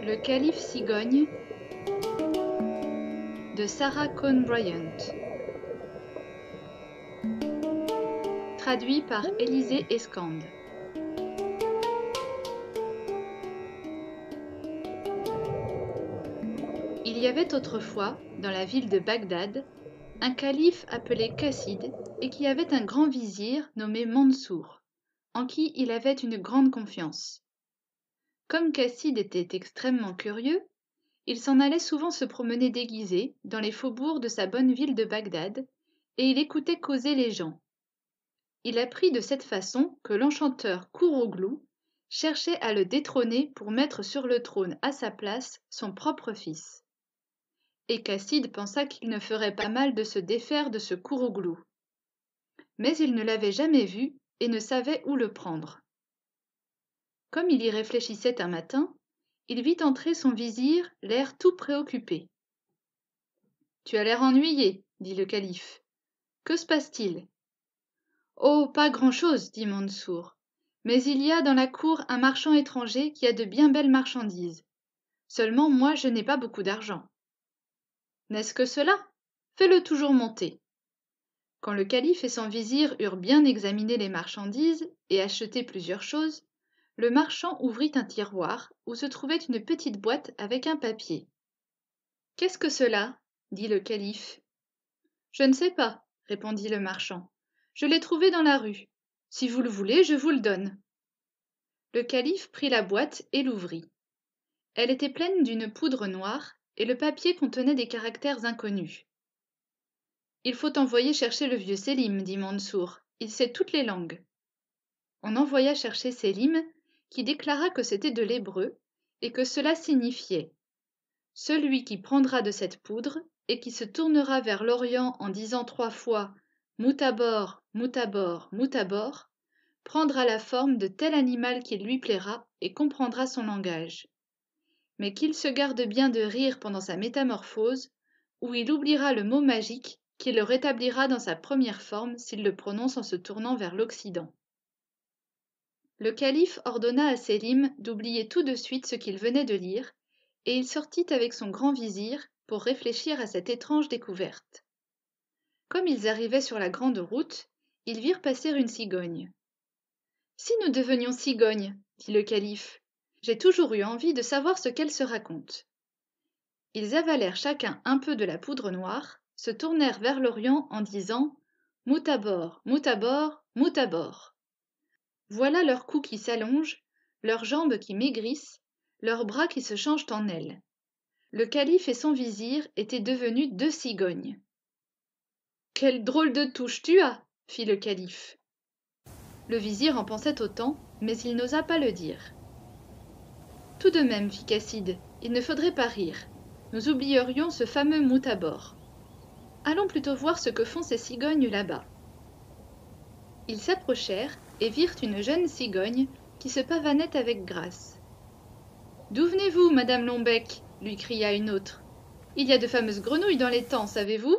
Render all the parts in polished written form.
Le calife cigogne de Sarah Cohn Bryant. Traduit par Élisée Escande. Il y avait autrefois, dans la ville de Bagdad, un calife appelé Cassid et qui avait un grand vizir nommé Mansour, en qui il avait une grande confiance. Comme Cassid était extrêmement curieux, il s'en allait souvent se promener déguisé dans les faubourgs de sa bonne ville de Bagdad, et il écoutait causer les gens. Il apprit de cette façon que l'enchanteur Kourouglou cherchait à le détrôner pour mettre sur le trône à sa place son propre fils. Et Cassid pensa qu'il ne ferait pas mal de se défaire de ce Kourouglou. Mais il ne l'avait jamais vu et ne savait où le prendre. Comme il y réfléchissait un matin, il vit entrer son vizir, l'air tout préoccupé. « Tu as l'air ennuyé, dit le calife. Que se passe-t-il ? Oh, pas grand-chose, dit Mansour. Mais il y a dans la cour un marchand étranger qui a de bien belles marchandises. Seulement moi je n'ai pas beaucoup d'argent. N'est-ce que cela ? Fais-le toujours monter. Quand le calife et son vizir eurent bien examiné les marchandises et acheté plusieurs choses, le marchand ouvrit un tiroir où se trouvait une petite boîte avec un papier. « Qu'est-ce que cela ? dit le calife. « Je ne sais pas, répondit le marchand. Je l'ai trouvé dans la rue. Si vous le voulez, je vous le donne. Le calife prit la boîte et l'ouvrit. Elle était pleine d'une poudre noire et le papier contenait des caractères inconnus. Il faut envoyer chercher le vieux Sélim, dit Mansour. Il sait toutes les langues. On envoya chercher Sélim, qui déclara que c'était de l'hébreu et que cela signifiait « Celui qui prendra de cette poudre et qui se tournera vers l'Orient en disant 3 fois « Moutabor, Moutabor, Moutabor », prendra la forme de tel animal qui lui plaira et comprendra son langage. Mais qu'il se garde bien de rire pendant sa métamorphose, ou il oubliera le mot magique qui le rétablira dans sa première forme s'il le prononce en se tournant vers l'Occident. » Le calife ordonna à Sélim d'oublier tout de suite ce qu'il venait de lire, et il sortit avec son grand vizir pour réfléchir à cette étrange découverte. Comme ils arrivaient sur la grande route, ils virent passer une cigogne. « Si nous devenions cigognes, dit le calife, j'ai toujours eu envie de savoir ce qu'elle se raconte. » Ils avalèrent chacun un peu de la poudre noire, se tournèrent vers l'Orient en disant « Moutabor, Moutabor, Moutabor ». Voilà leurs cous qui s'allongent, leurs jambes qui maigrissent, leurs bras qui se changent en ailes. Le calife et son vizir étaient devenus 2 cigognes. « Quelle drôle de touche tu as !» fit le calife. Le vizir en pensait autant, mais il n'osa pas le dire. « Tout de même, fit Cassid, il ne faudrait pas rire. Nous oublierions ce fameux Moutabor. Allons plutôt voir ce que font ces cigognes là-bas. » Ils s'approchèrent et virent une jeune cigogne qui se pavanait avec grâce. « D'où venez-vous, madame Lombec ?» lui cria une autre. « Il y a de fameuses grenouilles dans les temps, savez-vous » ?»«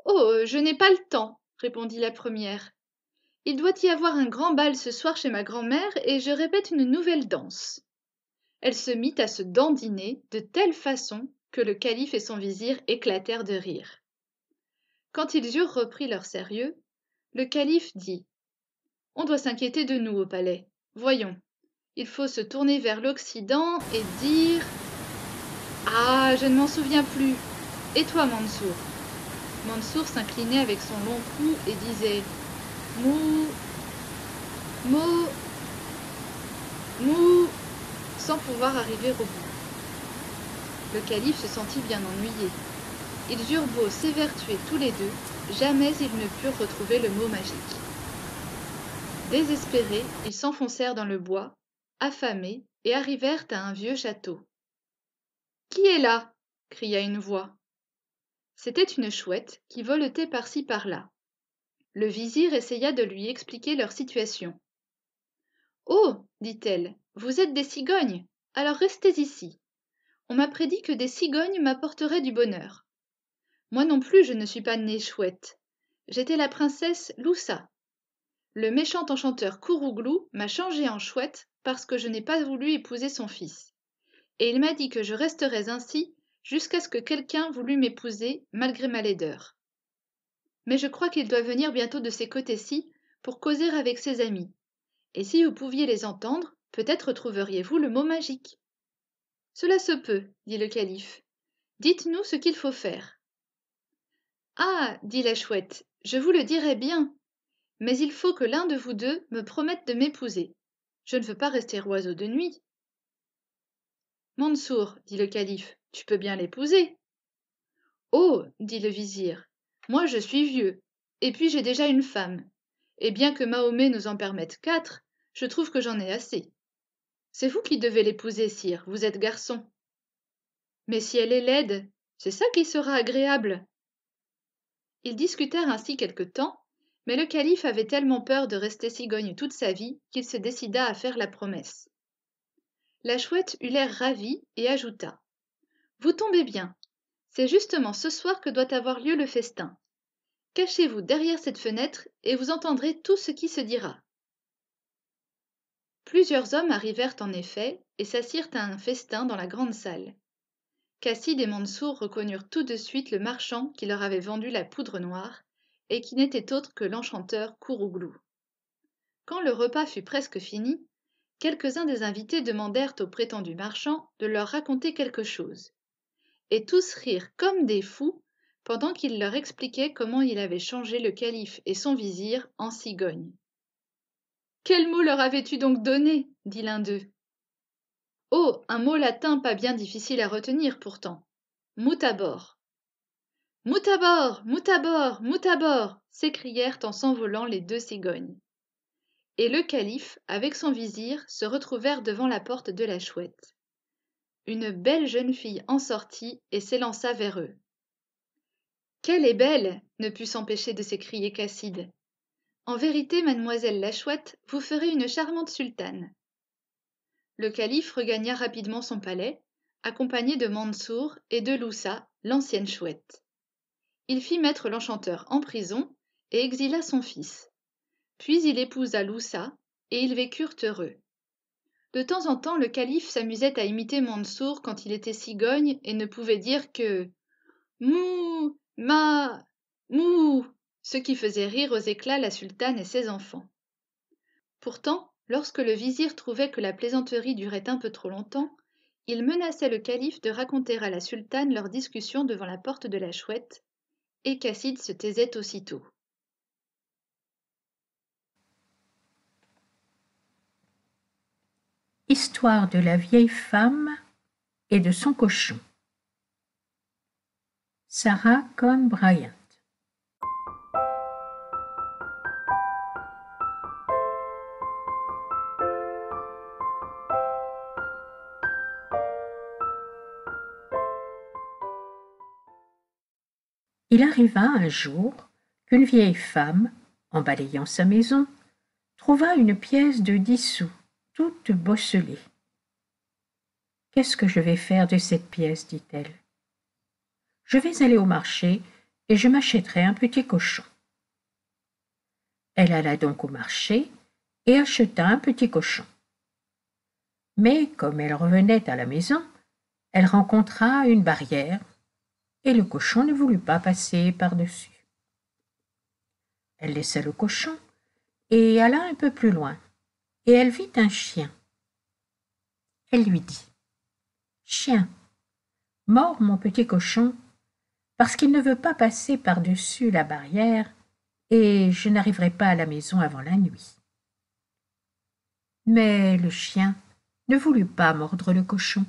Oh, je n'ai pas le temps, » répondit la première. « Il doit y avoir un grand bal ce soir chez ma grand-mère et je répète une nouvelle danse. » Elle se mit à se dandiner de telle façon que le calife et son vizir éclatèrent de rire. Quand ils eurent repris leur sérieux, le calife dit « On doit s'inquiéter de nous au palais. Voyons, il faut se tourner vers l'Occident et dire… Ah, je ne m'en souviens plus. Et toi, Mansour ?» Mansour s'inclinait avec son long cou et disait « Mou, mou, mou » sans pouvoir arriver au bout. Le calife se sentit bien ennuyé. Ils eurent beau s'évertuer tous les deux, jamais ils ne purent retrouver le mot magique. Désespérés, ils s'enfoncèrent dans le bois, affamés, et arrivèrent à un vieux château. « Qui est là ?» cria une voix. C'était une chouette qui voletait par-ci par-là. Le vizir essaya de lui expliquer leur situation. « Oh, dit-elle, vous êtes des cigognes, alors restez ici. On m'a prédit que des cigognes m'apporteraient du bonheur. Moi non plus je ne suis pas née chouette. J'étais la princesse Loussa. Le méchant enchanteur Kourouglou m'a changée en chouette parce que je n'ai pas voulu épouser son fils. et il m'a dit que je resterais ainsi jusqu'à ce que quelqu'un voulût m'épouser malgré ma laideur. Mais je crois qu'il doit venir bientôt de ces côtés-ci pour causer avec ses amis, et si vous pouviez les entendre, peut-être trouveriez-vous le mot magique. Cela se peut, dit le calife. Dites-nous ce qu'il faut faire. Ah, dit la chouette, je vous le dirai bien, mais il faut que l'un de vous deux me promette de m'épouser. Je ne veux pas rester oiseau de nuit. Mansour, dit le calife, tu peux bien l'épouser. Oh, dit le vizir, moi je suis vieux, et puis j'ai déjà une femme, et bien que Mahomet nous en permette 4, je trouve que j'en ai assez. C'est vous qui devez l'épouser, sire, vous êtes garçon. Mais si elle est laide, c'est ça qui sera agréable. Ils discutèrent ainsi quelque temps, mais le calife avait tellement peur de rester cigogne toute sa vie qu'il se décida à faire la promesse. La chouette eut l'air ravie et ajouta: Vous tombez bien, c'est justement ce soir que doit avoir lieu le festin. Cachez-vous derrière cette fenêtre et vous entendrez tout ce qui se dira. Plusieurs hommes arrivèrent en effet et s'assirent à un festin dans la grande salle. Cassid et Mansour reconnurent tout de suite le marchand qui leur avait vendu la poudre noire et qui n'était autre que l'enchanteur Courouglou. Quand le repas fut presque fini, quelques-uns des invités demandèrent au prétendu marchand de leur raconter quelque chose. Et tous rirent comme des fous pendant qu'il leur expliquait comment il avait changé le calife et son vizir en cigognes. « Quel mot leur avais-tu donc donné » dit l'un d'eux. « Oh, un mot latin pas bien difficile à retenir pourtant. Mutabor. »« Mutabor, Mutabor, Mutabor » s'écrièrent en s'envolant les deux cigognes. Et le calife, avec son vizir, se retrouvèrent devant la porte de la chouette. Une belle jeune fille en sortit et s'élança vers eux. « Qu'elle est belle » ne put s'empêcher de s'écrier Cassid. « En vérité, mademoiselle la chouette, vous ferez une charmante sultane. » Le calife regagna rapidement son palais, accompagné de Mansour et de Loussa, l'ancienne chouette. Il fit mettre l'enchanteur en prison et exila son fils. Puis il épousa Loussa, et ils vécurent heureux. De temps en temps, le calife s'amusait à imiter Mansour quand il était cigogne et ne pouvait dire que « Mou, ma, mou », ce qui faisait rire aux éclats la sultane et ses enfants. Pourtant, lorsque le vizir trouvait que la plaisanterie durait un peu trop longtemps, il menaçait le calife de raconter à la sultane leur discussion devant la porte de la chouette, et Cassid se taisait aussitôt. Histoire de la vieille femme et de son cochon. Sarah Cohn Bryant. Il arriva un jour qu'une vieille femme, en balayant sa maison, trouva une pièce de 10 sous, toute bosselée. « Qu'est-ce que je vais faire de cette pièce » dit-elle. « Je vais aller au marché et je m'achèterai un petit cochon. » Elle alla donc au marché et acheta un petit cochon. Mais comme elle revenait à la maison, elle rencontra une barrière et le cochon ne voulut pas passer par-dessus. Elle laissa le cochon et alla un peu plus loin, et elle vit un chien. Elle lui dit: « Chien, mords mon petit cochon, parce qu'il ne veut pas passer par-dessus la barrière, et je n'arriverai pas à la maison avant la nuit. » Mais le chien ne voulut pas mordre le cochon.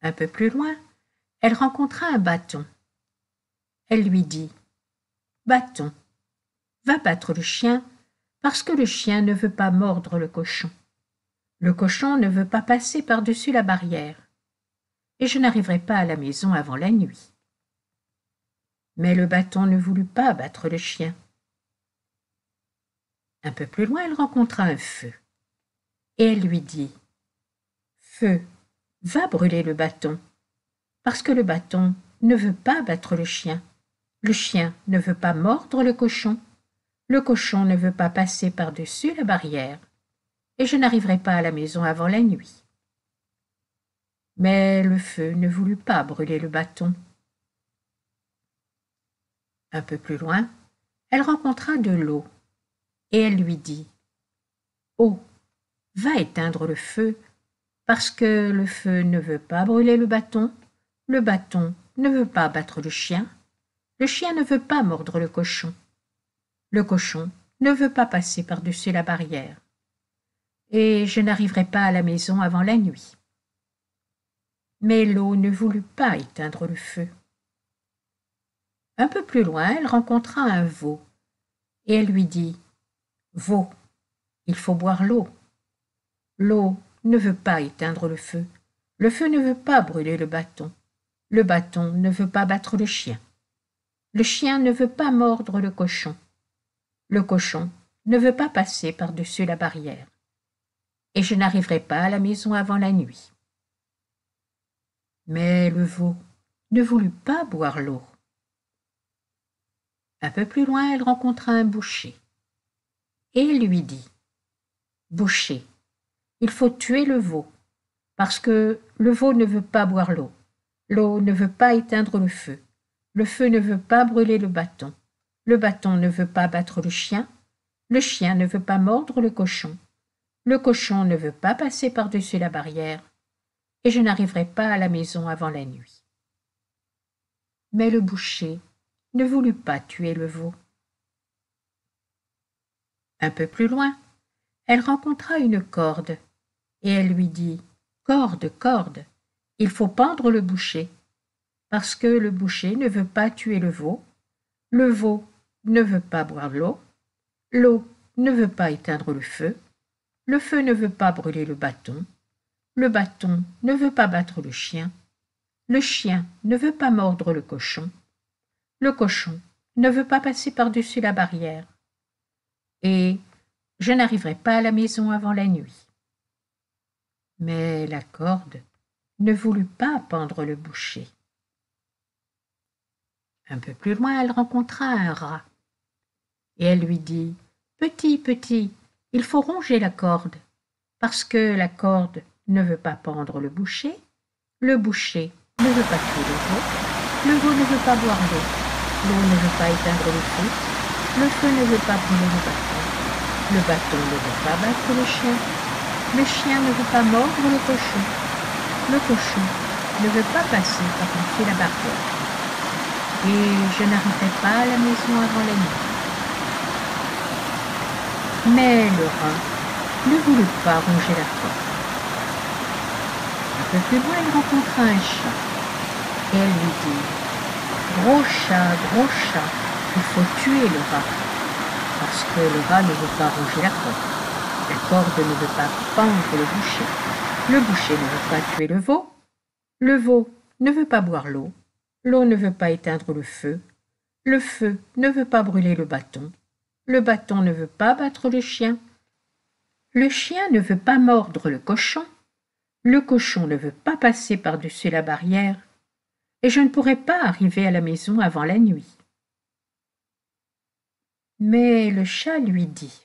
Un peu plus loin, elle rencontra un bâton. Elle lui dit: « Bâton, va battre le chien, parce que le chien ne veut pas mordre le cochon. Le cochon ne veut pas passer par-dessus la barrière, et je n'arriverai pas à la maison avant la nuit. » Mais le bâton ne voulut pas battre le chien. Un peu plus loin, elle rencontra un feu, et elle lui dit: « Feu, va brûler le bâton, parce que le bâton ne veut pas battre le chien ne veut pas mordre le cochon ne veut pas passer par-dessus la barrière, et je n'arriverai pas à la maison avant la nuit. » Mais le feu ne voulut pas brûler le bâton. Un peu plus loin, elle rencontra de l'eau, et elle lui dit « Eau, va éteindre le feu, parce que le feu ne veut pas brûler le bâton ne veut pas battre le chien ne veut pas mordre le cochon ne veut pas passer par-dessus la barrière, et je n'arriverai pas à la maison avant la nuit. » Mais l'eau ne voulut pas éteindre le feu. Un peu plus loin, elle rencontra un veau, et elle lui dit « Veau, il faut boire l'eau. L'eau ne veut pas éteindre le feu ne veut pas brûler le bâton ne veut pas battre le chien ne veut pas mordre le cochon ne veut pas passer par-dessus la barrière, et je n'arriverai pas à la maison avant la nuit. » Mais le veau ne voulut pas boire l'eau. Un peu plus loin, elle rencontra un boucher, et il lui dit « Boucher, il faut tuer le veau, parce que le veau ne veut pas boire l'eau ne veut pas éteindre le feu ne veut pas brûler le bâton ne veut pas battre le chien ne veut pas mordre le cochon ne veut pas passer par-dessus la barrière, et je n'arriverai pas à la maison avant la nuit. » Mais le boucher ne voulut pas tuer le veau. Un peu plus loin, elle rencontra une corde, et elle lui dit « Corde, corde, il faut pendre le boucher, parce que le boucher ne veut pas tuer le veau ne veut pas boire l'eau ne veut pas éteindre le feu ne veut pas brûler le bâton ne veut pas battre le chien ne veut pas mordre le cochon ne veut pas passer par-dessus la barrière, et je n'arriverai pas à la maison avant la nuit. » Mais la corde ne voulut pas pendre le boucher. Un peu plus loin, elle rencontra un rat, et elle lui dit « Petit, petit, il faut ronger la corde, parce que la corde ne veut pas pendre le boucher ne veut pas tuer le veau ne veut pas boire l'eau ne veut pas éteindre le feu ne veut pas brûler le bâton ne veut pas battre le chien ne veut pas mordre le cochon ne veut pas passer par-dessus la barrière, et je n'arriverai pas à la maison avant la nuit. » Mais le rat ne voulut pas ronger la corde. Un peu plus loin, il rencontra un chat, et elle lui dit « Gros chat, il faut tuer le rat, parce que le rat ne veut pas ronger la corde ne veut pas pendre le boucher ne veut pas tuer le veau ne veut pas boire l'eau ne veut pas éteindre le feu ne veut pas brûler le bâton ne veut pas battre le chien ne veut pas mordre le cochon ne veut pas passer par-dessus la barrière, et je ne pourrai pas arriver à la maison avant la nuit. » Mais le chat lui dit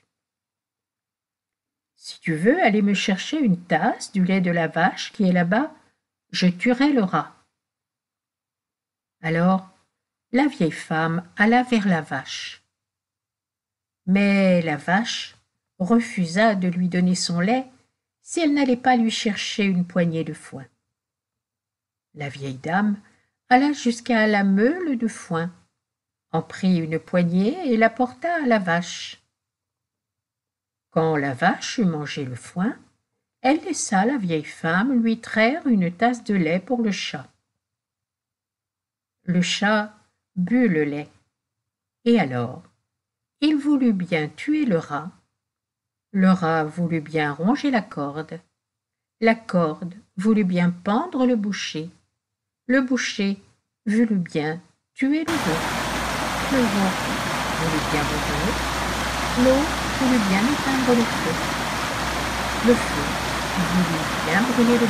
« Si tu veux aller me chercher une tasse du lait de la vache qui est là-bas, je tuerai le rat. » Alors la vieille femme alla vers la vache. Mais la vache refusa de lui donner son lait si elle n'allait pas lui chercher une poignée de foin. La vieille dame alla jusqu'à la meule de foin, en prit une poignée et la porta à la vache. Quand la vache eut mangé le foin, elle laissa la vieille femme lui traire une tasse de lait pour le chat. Le chat but le lait, et alors il voulut bien tuer le rat voulut bien ronger la corde voulut bien pendre le boucher voulut bien tuer le veau voulut bien boire l'eau voulut bien éteindre le feu voulut bien brûler le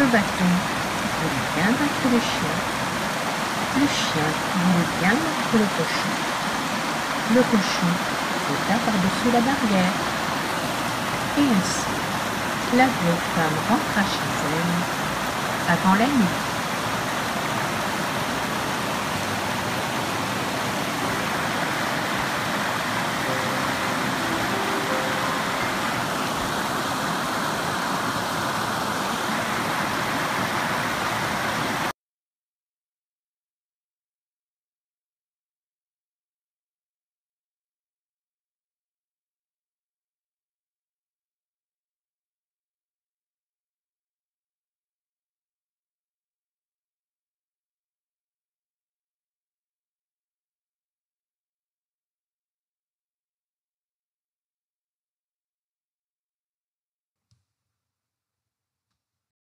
bâton voulut bien battre le chien voulut bien mordre le cochon sauta par-dessus la barrière, et ainsi La vieille femme rentra chez elle avant la nuit.